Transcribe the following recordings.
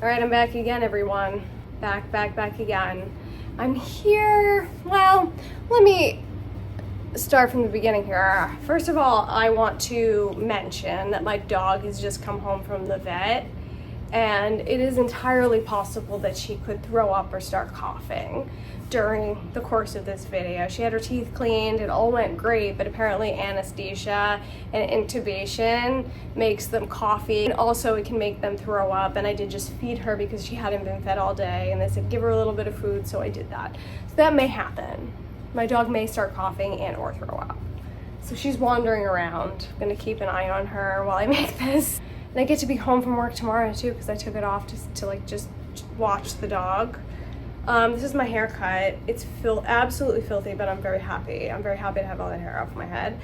All right, I'm back again, everyone. Back again. I'm here. Well, let me start from the beginning here. First of all, I want to mention that my dog has just come home from the vet, and it is entirely possible that she could throw up or start coughing during the course of this video. She had her teeth cleaned, it all went great, but apparently anesthesia and intubation makes them coughy, and also it can make them throw up. And I did just feed her because she hadn't been fed all day, and they said give her a little bit of food, so I did that. So that may happen. My dog may start coughing and or throw up. So she's wandering around. I'm gonna keep an eye on her while I make this. And I get to be home from work tomorrow too, because I took it off just to watch the dog. This is my haircut. It's absolutely filthy, but I'm very happy. I'm very happy to have all that hair off my head.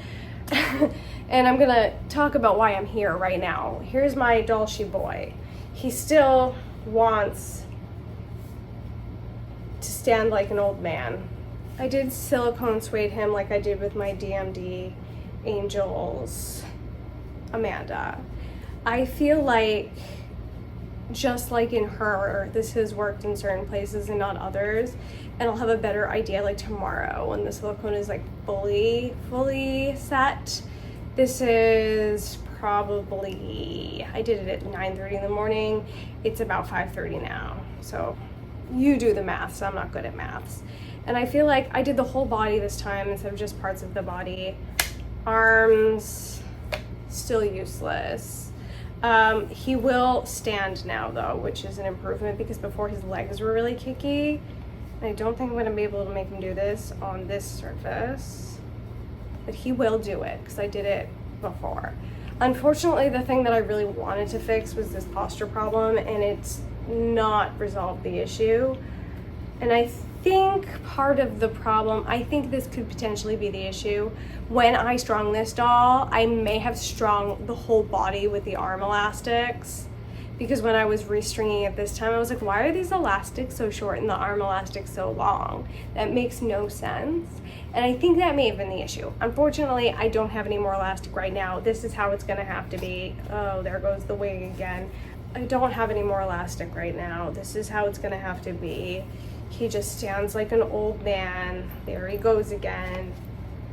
And I'm gonna talk about why I'm here right now. Here's my Dolce boy. He still wants to stand like an old man. I did silicone suede him like I did with my DMD angels, Amanda. I feel like, just like in her, this has worked in certain places and not others, and I'll have a better idea like tomorrow when the silicone is like fully set. This is probably, I did it at 9:30 in the morning. It's about 5:30 now, so you do the math. So I'm not good at maths. And I feel like I did the whole body this time instead of just parts of the body. Arms, still useless. He will stand now though, which is an improvement, because before his legs were really kicky. And I don't think I'm gonna be able to make him do this on this surface, but he will do it because I did it before. Unfortunately, the thing that I really wanted to fix was this posture problem, and it's not resolved the issue. And I think part of the problem, I think this could potentially be the issue. When I strung this doll, I may have strung the whole body with the arm elastics, because when I was restringing it this time, I was like, why are these elastics so short and the arm elastics so long? That makes no sense. And I think that may have been the issue. Unfortunately, I don't have any more elastic right now. This is how it's gonna have to be. Oh, there goes the wig again. I don't have any more elastic right now. This is how it's gonna have to be. He just stands like an old man. There he goes again.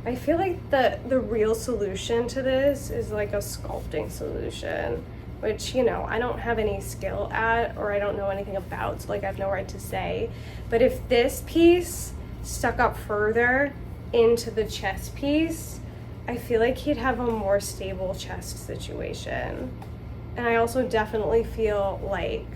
I feel like the real solution to this is like a sculpting solution, which, you know, I don't have any skill at, or I don't know anything about, so like I have no right to say. But if this piece stuck up further into the chest piece, I feel like he'd have a more stable chest situation. And I also definitely feel like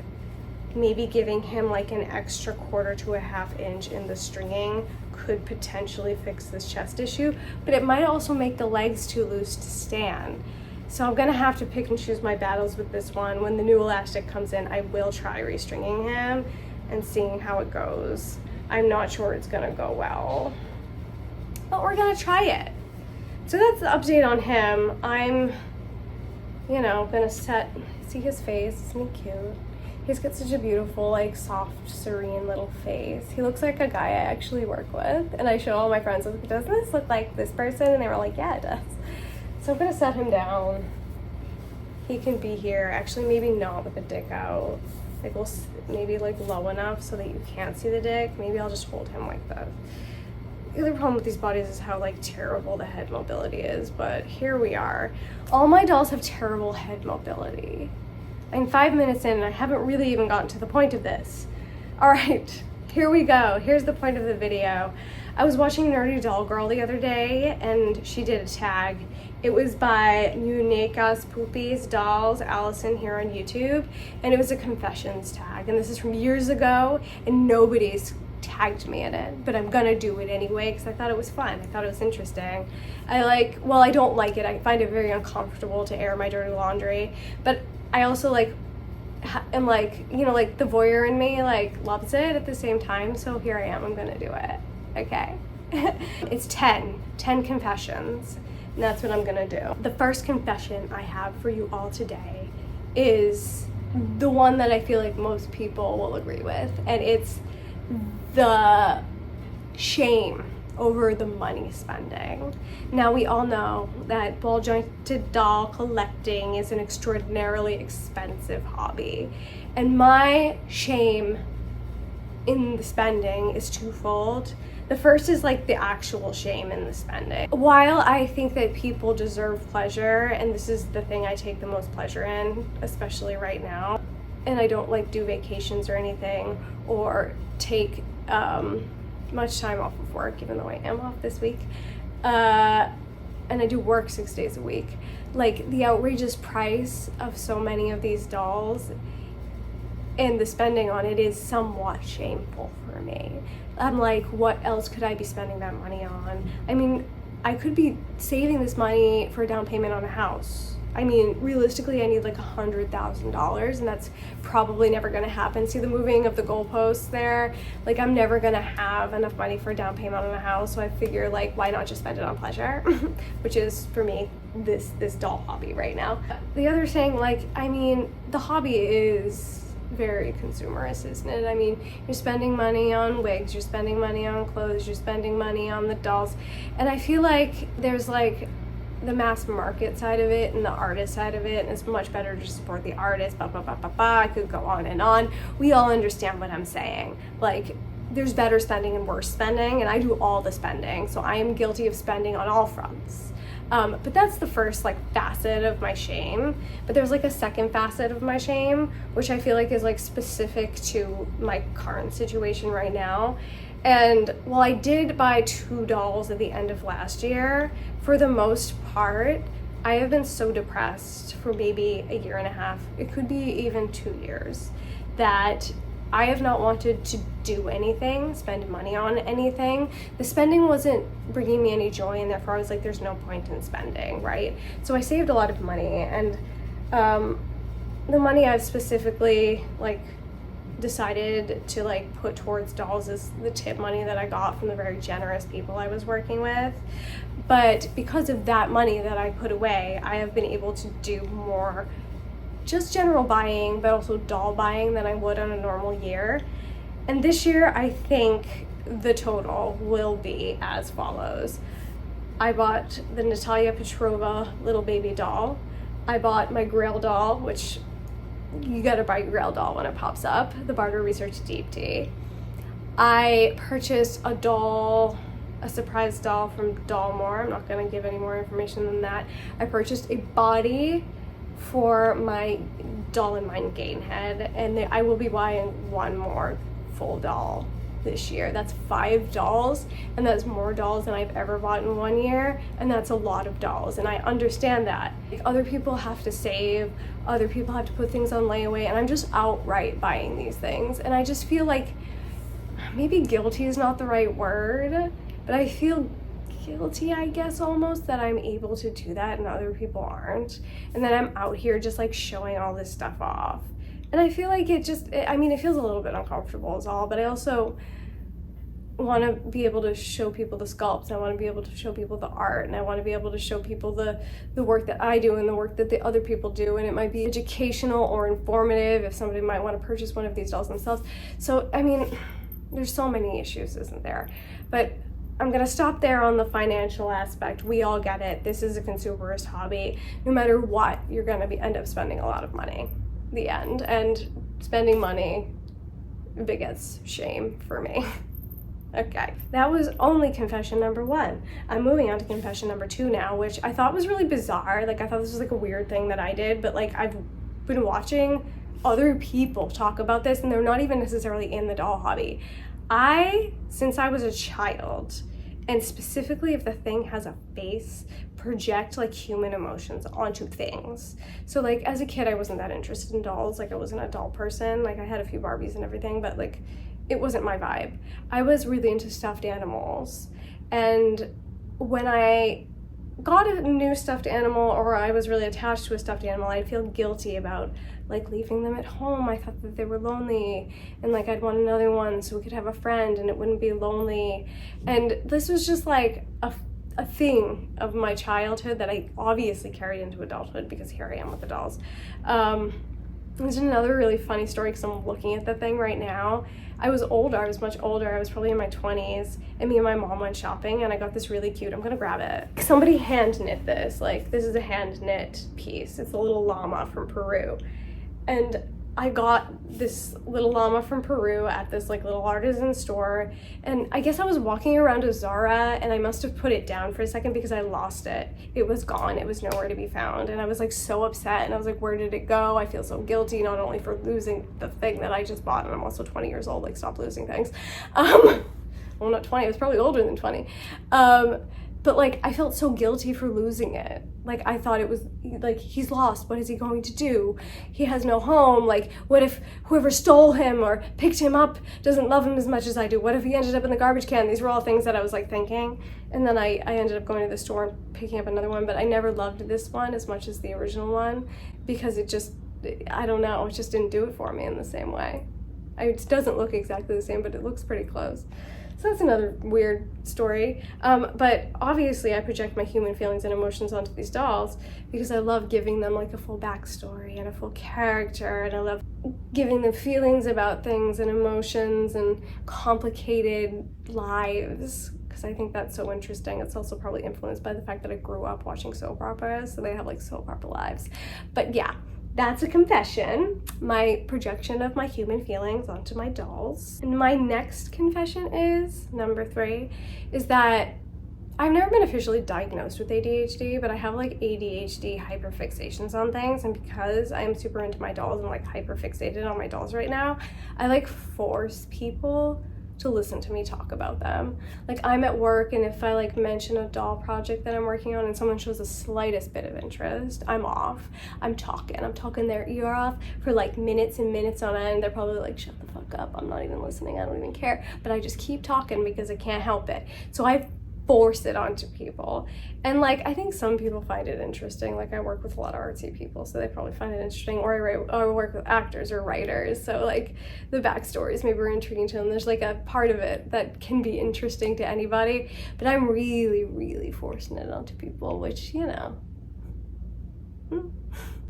maybe giving him like an extra 1/4 to a 1/2 inch in the stringing could potentially fix this chest issue, but it might also make the legs too loose to stand. So I'm gonna have to pick and choose my battles with this one. When the new elastic comes in, I will try restringing him and seeing how it goes. I'm not sure it's gonna go well, but we're gonna try it. So that's the update on him. I'm, you know, gonna see his face. Isn't he cute? He's got such a beautiful, like, soft, serene little face. He looks like a guy I actually work with. And I show all my friends, I was like, doesn't this look like this person? And they were like, yeah, it does. So I'm gonna set him down. He can be here. Actually, maybe not with the dick out. Like, we'll maybe like low enough so that you can't see the dick. Maybe I'll just hold him like that. The other problem with these bodies is how like terrible the head mobility is, but here we are. All my dolls have terrible head mobility. I'm 5 minutes in and I haven't really even gotten to the point of this. All right, here we go. Here's the point of the video. I was watching Nerdy Doll Girl the other day, and she did a tag. It was by Unicas Poopies Dolls Allison here on YouTube, and it was a confessions tag. And this is from years ago, and nobody's tagged me in it, but I'm gonna do it anyway because I thought it was fun. I thought it was interesting. I don't like it. I find it very uncomfortable to air my dirty laundry, but I also am like, you know, like the voyeur in me like loves it at the same time. So here I am, I'm gonna do it. Okay. It's 10 confessions, and that's what I'm gonna do. The first confession I have for you all today is the one that I feel like most people will agree with, and it's the shame over the money spending. Now, we all know that ball-jointed doll collecting is an extraordinarily expensive hobby, And my shame in the spending is twofold. The first is like the actual shame in the spending. While I think that people deserve pleasure, and this is the thing I take the most pleasure in, especially right now, and I don't like do vacations or anything or take much time off of work, even though I am off this week, and I do work 6 days a week. Like, the outrageous price of so many of these dolls and the spending on it is somewhat shameful for me. I'm like, what else could I be spending that money on? I mean, I could be saving this money for a down payment on a house. I mean, realistically, I need like $100,000, and that's probably never gonna happen. See the moving of the goalposts there? Like, I'm never gonna have enough money for a down payment on a house, so I figure, like, why not just spend it on pleasure? Which is, for me, this doll hobby right now. The other thing, like, I mean, the hobby is very consumerist, isn't it? I mean, you're spending money on wigs, you're spending money on clothes, you're spending money on the dolls, and I feel like there's like the mass market side of it and the artist side of it, and it's much better to support the artist, blah, blah, blah, blah, blah. I could go on and on. We all understand what I'm saying. Like, there's better spending and worse spending, and I do all the spending, so I am guilty of spending on all fronts. But that's the first like facet of my shame. But there's like a second facet of my shame, which I feel like is like specific to my current situation right now. And while I did buy 2 dolls at the end of last year, for the most part, I have been so depressed for maybe a year and a half, it could be even 2 years, that I have not wanted to do anything, spend money on anything. The spending wasn't bringing me any joy, and therefore I was like, there's no point in spending, right? So I saved a lot of money, and the money I've specifically like decided to like put towards dolls is the tip money that I got from the very generous people I was working with. But because of that money that I put away, I have been able to do more just general buying, but also doll buying than I would on a normal year. And this year, I think the total will be as follows. I bought the Natalia Petrova little baby doll. I bought my Grail doll, which you gotta buy your Grail doll when it pops up, the Barter Research Deep Tea. I purchased a doll, a surprise doll from Dollmore. I'm not gonna give any more information than that. I purchased a body for my Doll in Mine Gain head, and I will be buying one more full doll this year. That's 5 dolls, and that's more dolls than I've ever bought in 1 year, and that's a lot of dolls, and I understand that. Like, other people have to save, other people have to put things on layaway, and I'm just outright buying these things, and I just feel like maybe guilty is not the right word, but I feel guilty, I guess, almost, that I'm able to do that and other people aren't, and then I'm out here just like showing all this stuff off. And I feel like it feels a little bit uncomfortable is all, but I also want to be able to show people the sculpts, and I want to be able to show people the art, and I want to be able to show people the work that I do and the work that the other people do, and it might be educational or informative if somebody might want to purchase one of these dolls themselves. So, I mean, there's so many issues, isn't there? But I'm gonna stop there on the financial aspect. We all get it. This is a consumerist hobby. No matter what, you're gonna end up spending a lot of money. The end. And spending money begets shame for me. Okay, that was only confession number 1. I'm moving on to confession number 2 now, which I thought was really bizarre. Like, I thought this was like a weird thing that I did, but like, I've been watching other people talk about this, and they're not even necessarily in the doll hobby. Since I was a child, and specifically if the thing has a face, project like human emotions onto things. So like as a kid, I wasn't that interested in dolls. Like, I wasn't a doll person. Like, I had a few Barbies and everything, but like it wasn't my vibe. I was really into stuffed animals, and when I got a new stuffed animal, or I was really attached to a stuffed animal, I'd feel guilty about like leaving them at home. I thought that they were lonely, and like I'd want another one so we could have a friend and it wouldn't be lonely. And this was just like a thing of my childhood that I obviously carried into adulthood, because here I am with the dolls. There's another really funny story, because I'm looking at the thing right now. I was much older. I was probably in my 20s, and me and my mom went shopping, and I got this really cute, I'm gonna grab it. Somebody hand knit this. Like, this is a hand knit piece. It's a little llama from Peru. And I got this little llama from Peru at this like little artisan store, and I guess I was walking around a Zara and I must have put it down for a second because I lost it. It was gone. It was nowhere to be found, and I was like so upset, and I was like, where did it go? I feel so guilty, not only for losing the thing that I just bought, and I'm also 20 years old, like stop losing things. Well, not 20, I was probably older than 20. But like I felt so guilty for losing it. Like I thought it was like, he's lost, what is he going to do? He has no home. Like what if whoever stole him or picked him up doesn't love him as much as I do? What if he ended up in the garbage can? These were all things that I was like thinking. And then I ended up going to the store and picking up another one, but I never loved this one as much as the original one because it just, I don't know, it just didn't do it for me in the same way. It doesn't look exactly the same, but it looks pretty close. So that's another weird story. But obviously I project my human feelings and emotions onto these dolls because I love giving them like a full backstory and a full character, and I love giving them feelings about things and emotions and complicated lives because I think that's so interesting. It's also probably influenced by the fact that I grew up watching soap operas, so they have like soap opera lives. But yeah, that's a confession, my projection of my human feelings onto my dolls. And my next confession is, number 3, is that I've never been officially diagnosed with ADHD, but I have like ADHD hyperfixations on things, and because I am super into my dolls and like hyperfixated on my dolls right now, I like force people to listen to me talk about them. Like I'm at work, and if I like mention a doll project that I'm working on and someone shows the slightest bit of interest, I'm off. I'm talking their ear off for like minutes and minutes on end. They're probably like, shut the fuck up, I'm not even listening, I don't even care. But I just keep talking because I can't help it. So I force it onto people. And like I think some people find it interesting. Like I work with a lot of artsy people, so they probably find it interesting, or I work with actors or writers, so like the backstories maybe are intriguing to them. There's like a part of it that can be interesting to anybody, but I'm really forcing it onto people, which, you know,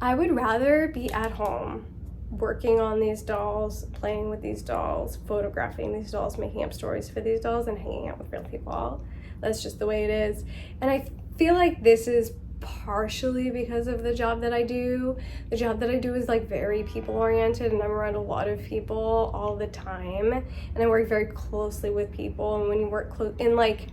I would rather be at home working on these dolls, playing with these dolls, photographing these dolls, making up stories for these dolls, and hanging out with real people. That's just the way it is. And I feel like this is partially because of the job that I do. The job that I do is like very people oriented, and I'm around a lot of people all the time, and I work very closely with people. And when you work in like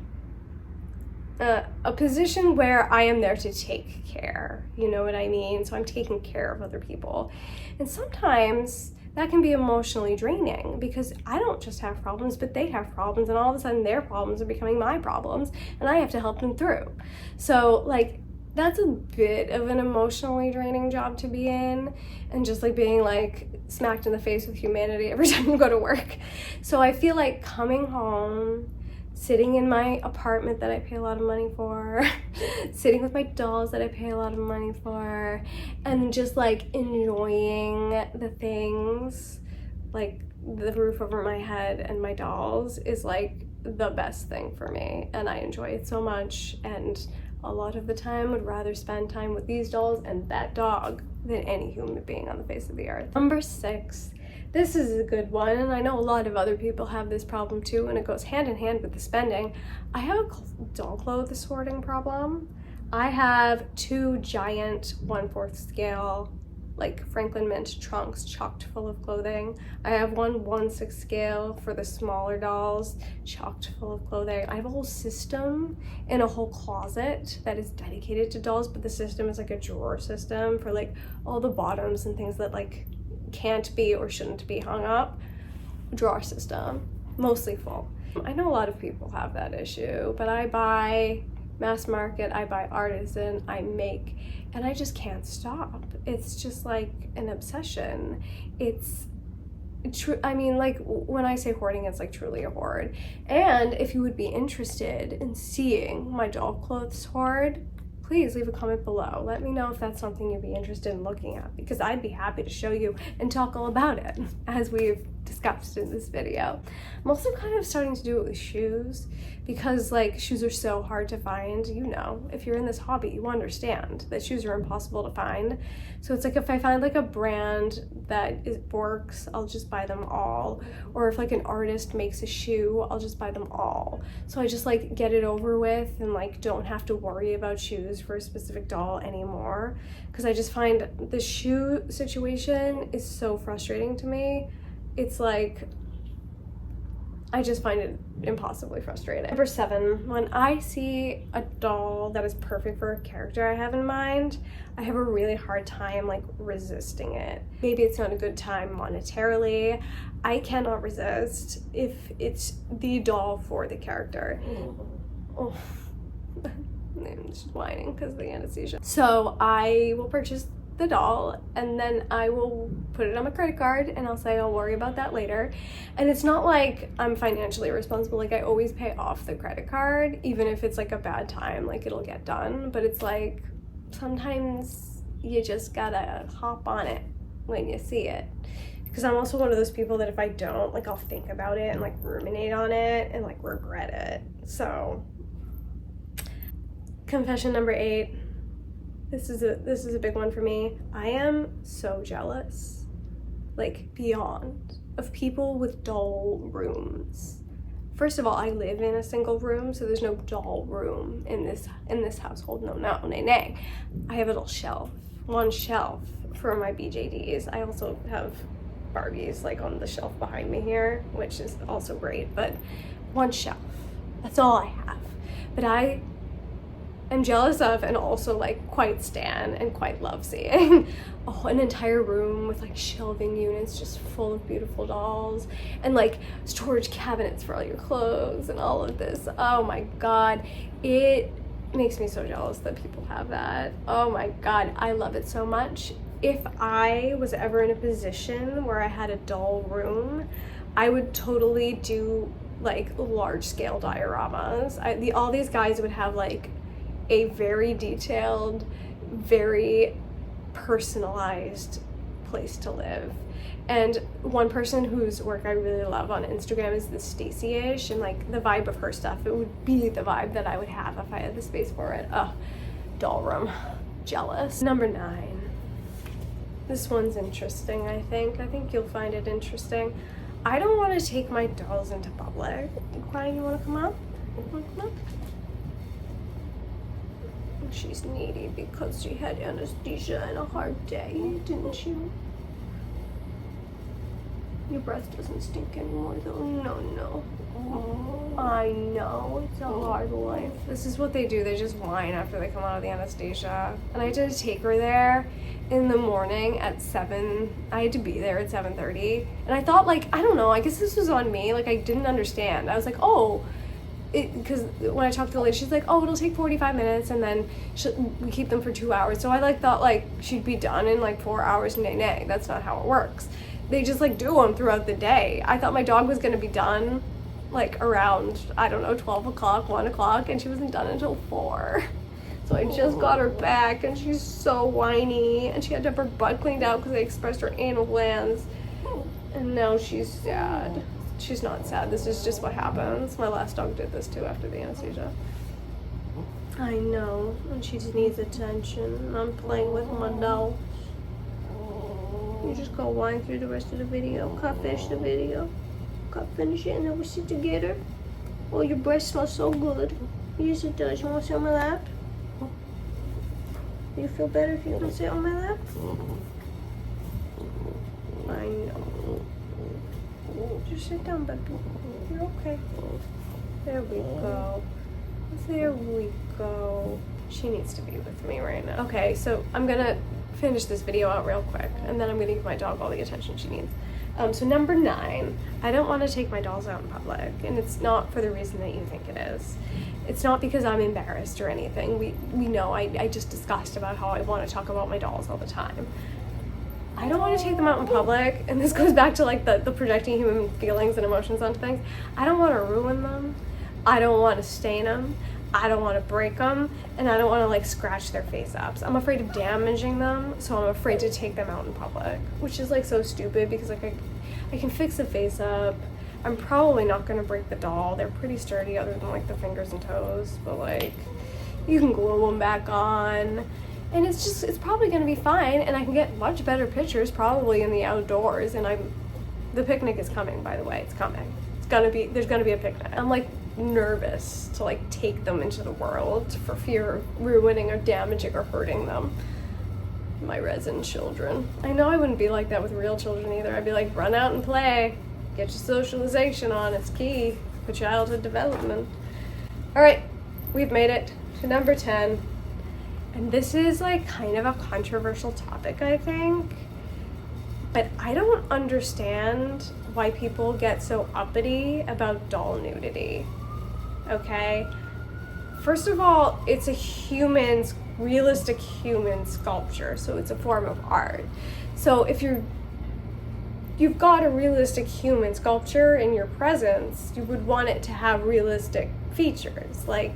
a position where I am there to take care, you know what I mean? So I'm taking care of other people, and sometimes that can be emotionally draining because I don't just have problems, but they have problems, and all of a sudden their problems are becoming my problems, and I have to help them through. So like that's a bit of an emotionally draining job to be in, and just like being like smacked in the face with humanity every time you go to work. So I feel like coming home, sitting in my apartment that I pay a lot of money for, sitting with my dolls that I pay a lot of money for, and just like enjoying the things, like the roof over my head and my dolls, is like the best thing for me, and I enjoy it so much, and a lot of the time would rather spend time with these dolls and that dog than any human being on the face of the earth. Number 6. This is a good one, and I know a lot of other people have this problem too, and it goes hand in hand with the spending. I have a doll clothes sorting problem. I have 2 giant 1/4 scale, like Franklin Mint trunks chocked full of clothing. I have 1 1/6 scale for the smaller dolls, chocked full of clothing. I have a whole system in a whole closet that is dedicated to dolls, but the system is like a drawer system for like all the bottoms and things that like can't be or shouldn't be hung up. Drawer system, mostly full. I know a lot of people have that issue, but I buy mass market, I buy artisan, I make, and I just can't stop. It's just like an obsession. It's true. I mean, like when I say hoarding, it's like truly a hoard. And if you would be interested in seeing my doll clothes hoard, please leave a comment below. Let me know if that's something you'd be interested in looking at, because I'd be happy to show you and talk all about it, as we've discussed in this video. I'm also kind of starting to do it with shoes because like shoes are so hard to find. You know, if you're in this hobby, you understand that shoes are impossible to find. So it's like if I find like a brand that works, I'll just buy them all. Or if like an artist makes a shoe, I'll just buy them all. So I just like get it over with and like don't have to worry about shoes for a specific doll anymore. Because I just find the shoe situation is so frustrating to me. It's like, I just find it impossibly frustrating. Number 7, when I see a doll that is perfect for a character I have in mind, I have a really hard time like resisting it. Maybe it's not a good time monetarily. I cannot resist if it's the doll for the character. Oh. I'm just whining because of the anesthesia. So I will purchase the doll and then I will put it on my credit card and I'll say I'll worry about that later. And it's not like I'm financially responsible, like I always pay off the credit card even if it's like a bad time, like it'll get done. But it's like sometimes you just gotta hop on it when you see it, because I'm also one of those people that if I don't, like I'll think about it and like ruminate on it and like regret it. So confession number 8. This is a big one for me. I am so jealous, like beyond, of people with doll rooms. First of all, I live in a single room, so there's no doll room in this household. No, nay. I have a little shelf, one shelf for my BJDs. I also have Barbies like on the shelf behind me here, which is also great, but one shelf. That's all I have. But I am jealous of and also like quite stan and quite love seeing an entire room with like shelving units just full of beautiful dolls and like storage cabinets for all your clothes and all of this. Oh my god, it makes me so jealous that people have that. Oh my god, I love it so much. If I was ever in a position where I had a doll room, I would totally do like large scale dioramas. All these guys would have like a very detailed, very personalized place to live. And one person whose work I really love on Instagram is this Stacy-ish, and like the vibe of her stuff, it would be the vibe that I would have if I had the space for it. Doll room. Jealous. Number 9. This one's interesting, I think. I think you'll find it interesting. I don't want to take my dolls into public. You crying? You want to come up? You want to come up? She's needy because she had anesthesia and a hard day, didn't you? Your breath doesn't stink anymore though. No. I know, it's a hard life. This is what they do, they just whine after they come out of the anesthesia. And I had to take her there in the morning at 7. I had to be there at 7:30. And I thought like, I don't know, I guess this was on me, like I didn't understand. I was like, because when I talked to the lady, she's like, it'll take 45 minutes and then we keep them for 2 hours. So I like thought like she'd be done in like 4 hours. Nay, that's not how it works. They just like do them throughout the day. I thought my dog was gonna be done like around, I don't know, 12 o'clock, 1 o'clock, and she wasn't done until 4. So I just got her back and she's so whiny and she had to have her butt cleaned out because they expressed her anal glands. And now she's sad. She's not sad, this is just what happens. My last dog did this too after the anesthesia. I know, and she just needs attention. I'm playing with my doll. You just go whine through the rest of the video. Can't finish the video. Can't finish it and then we sit together. Oh, your breath smells so good. Yes, it does. You want to sit on my lap? Do you feel better if you can sit on my lap? I know. Just sit down, baby. You're okay. There we go. There we go. She needs to be with me right now. Okay, so I'm gonna finish this video out real quick and then I'm gonna give my dog all the attention she needs. So number 9, I don't want to take my dolls out in public, and it's not for the reason that you think it is. It's not because I'm embarrassed or anything. We know I just discussed about how I want to talk about my dolls all the time. I don't want to take them out in public, and this goes back to like the projecting human feelings and emotions onto things. I don't want to ruin them. I don't want to stain them. I don't want to break them, and I don't want to like scratch their face ups. I'm afraid of damaging them, so I'm afraid to take them out in public, which is like so stupid because like I I can fix the face up. I'm probably not gonna break the doll. They're pretty sturdy other than like the fingers and toes, but like you can glue them back on. And it's probably gonna be fine, and I can get much better pictures probably in the outdoors. And the picnic is coming, by the way. It's coming. There's gonna be a picnic. I'm like nervous to like take them into the world for fear of ruining or damaging or hurting them. My resin children. I know I wouldn't be like that with real children either. I'd be like, run out and play. Get your socialization on. It's key for childhood development. All right, we've made it to number 10. And this is like kind of a controversial topic, I think. But I don't understand why people get so uppity about doll nudity. Okay? First of all, it's a realistic human sculpture, so it's a form of art. So if you've got a realistic human sculpture in your presence, you would want it to have realistic features. Like,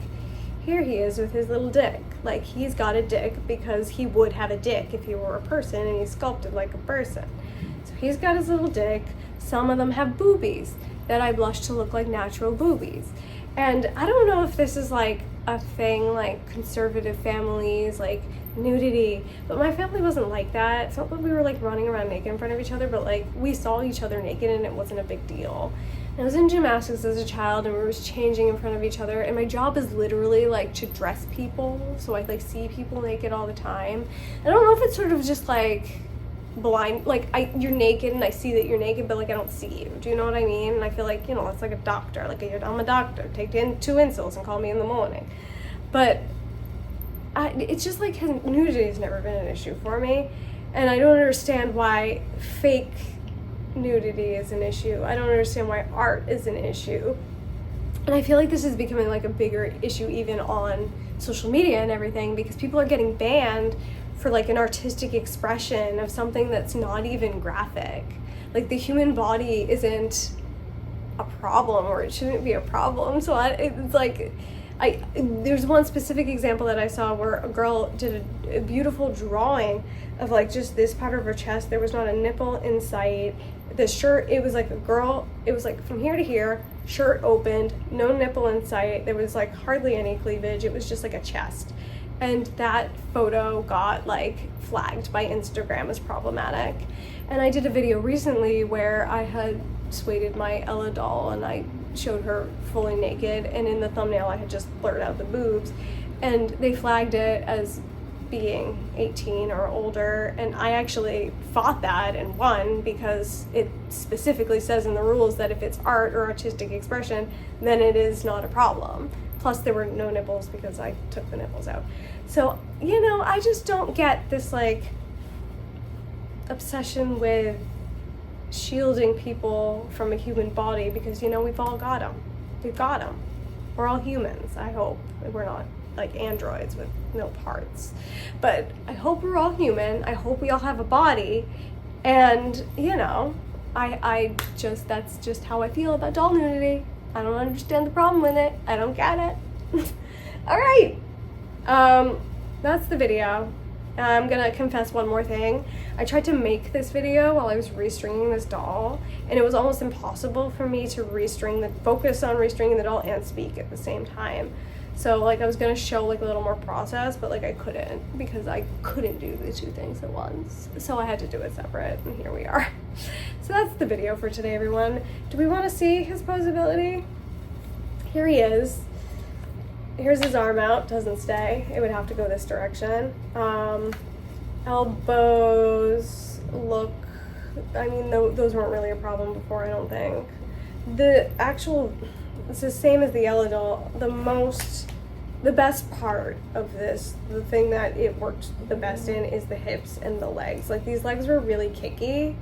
here he is with his little dick. Like, he's got a dick because he would have a dick if he were a person, and he's sculpted like a person. So he's got his little dick. Some of them have boobies that I blush to look like natural boobies. And I don't know if this is like a thing, like conservative families, like nudity, but my family wasn't like that. It's not that we were like running around naked in front of each other, but like we saw each other naked and it wasn't a big deal. And I was in gymnastics as a child, and we were changing in front of each other, and my job is literally like to dress people, so I like see people naked all the time. I don't know if it's sort of just like blind, like you're naked and I see that you're naked, but like I don't see you. Do you know what I mean? And I feel like, it's like a doctor. Like, I'm a doctor. Take 2 insults and call me in the morning. But it's just like nudity has never been an issue for me, and I don't understand why fake nudity is an issue. I don't understand why art is an issue. And I feel like this is becoming like a bigger issue even on social media and everything, because people are getting banned for like an artistic expression of something that's not even graphic. Like, the human body isn't a problem, or it shouldn't be a problem. So it's like, there's one specific example that I saw where a girl did a beautiful drawing of like just this part of her chest. There was not a nipple in sight. The shirt, it was like a girl, it was like from here to here, shirt opened, no nipple in sight. There was like hardly any cleavage. It was just like a chest. And that photo got like flagged by Instagram as problematic. And I did a video recently where I had sueded my Ella doll and I showed her fully naked, and in the thumbnail I had just blurred out the boobs, and they flagged it as being 18 or older, and I actually fought that and won, because it specifically says in the rules that if it's art or artistic expression, then it is not a problem. Plus there were no nipples because I took the nipples out. So, I just don't get this like obsession with shielding people from a human body, because we've all got them. We've got them. We're all humans, I hope. We're not like androids with no parts, but I hope we're all human. I hope we all have a body, and that's just how I feel about doll nudity. I don't understand the problem with it. I don't get it. All right, that's the video. I'm gonna confess one more thing. I tried to make this video while I was restringing this doll, and it was almost impossible for me to focus on restringing the doll and speak at the same time. So like I was gonna show like a little more process, but like I couldn't, because I couldn't do the 2 things at once. So I had to do it separate, and here we are. So that's the video for today, everyone. Do we want to see his posability? Here he is. Here's his arm out, doesn't stay. It would have to go this direction. Elbows look, those weren't really a problem before, I don't think. It's the same as the Ella doll. The best part of this, the thing that it worked the best in, is the hips and the legs. Like, these legs were really kicky,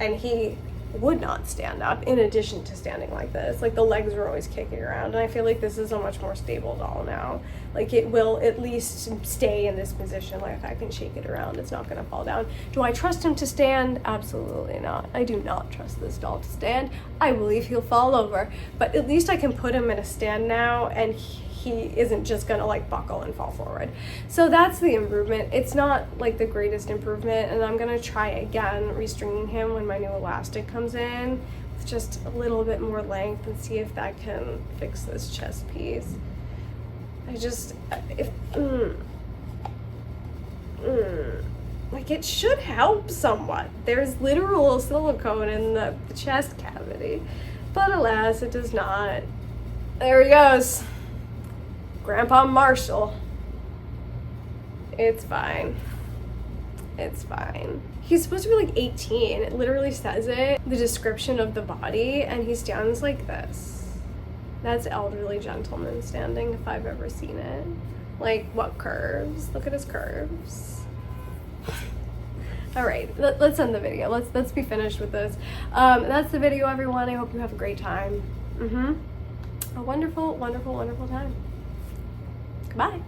and he would not stand up in addition to standing like this. Like, the legs were always kicking around, and I feel like this is a much more stable doll now. Like, it will at least stay in this position. Like, if I can shake it around, it's not gonna fall down. Do I trust him to stand? Absolutely not. I do not trust this doll to stand. I believe he'll fall over, but at least I can put him in a stand now, and he isn't just gonna like buckle and fall forward. So that's the improvement. It's not like the greatest improvement, and I'm gonna try again restringing him when my new elastic comes in with just a little bit more length and see if that can fix this chest piece. Like, it should help somewhat. There's literal silicone in the chest cavity, but alas, it does not. There he goes. Grandpa Marshall. It's fine. It's fine. He's supposed to be like 18. It literally says it, the description of the body, and he stands like this. That's elderly gentleman standing if I've ever seen it. Like, what curves? Look at his curves. All right, let's end the video. Let's be finished with this. That's the video, everyone. I hope you have a great time. A wonderful, wonderful, wonderful time. Goodbye.